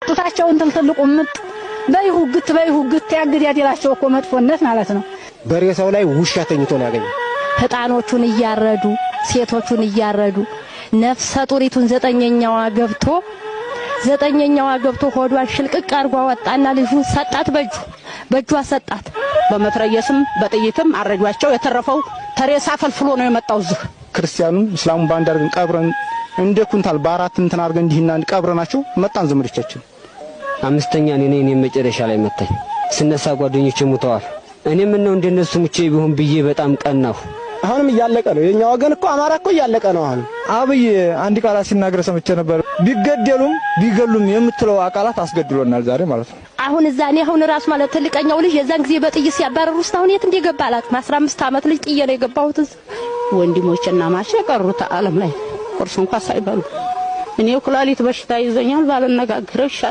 ጡታቸውን ትልቁ ምጥ በይሁግት ያግዳደላቸው እኮ መጥፎነት ማለት ነው። በሬሳው ላይ ውሻ ተኝቶ ነው ያገኘው። ህፃኖቹን እያረዱ ሴቶቹን እያረዱ ነፍሰ ጡሪቱን ዘጠነኛዋ ገብቶ ሆዷን ሽልቅቅ አርጓ ወጣና ልጁን ሰጣት በእጇ ሰጣት። በመትረየስም በጥይትም አረጇቸው። የተረፈው ተሬሳ ፈልፍሎ ነው የመጣው። እዚህ ክርስቲያኑም እስላሙን ባንድ አድርገን ቀብረን እንደ ኩንታል በአራት እንትን አድርገን እንዲህና ቀብረናቸው መጣን ዘመዶቻችን። አምስተኛ እኔ መጨረሻ ላይ መጣኝ። ስነሳ ጓደኞቼ ሞተዋል። እኔም ነው እንደነሱ ሙቼ ቢሆን ብዬ በጣም ቀናሁ። አሁንም እያለቀ ነው የኛ ወገን እኮ አማራ እኮ እያለቀ ነው። አሁን አብይ አንድ ቃላት ሲናገር ሰምቼ ነበር። ቢገደሉም ቢገሉም የምትለው አቃላት አስገድሎናል ዛሬ ማለት ነው። አሁን እዛኔ አሁን ራስ ማለት ትልቀኛው ልጅ የዛን ጊዜ በጥይት ሲያባረሩት አሁን የት እንደገባ አላት። 15 ዓመት ልጅ ጥዬ ነው የገባሁት። ወንድሞችና ማሽ የቀሩት ዓለም ላይ ቁርስ እንኳን ሳይበሉ እኔ ኩላሊት በሽታ ይዘኛል ባልነጋገረው ይሻል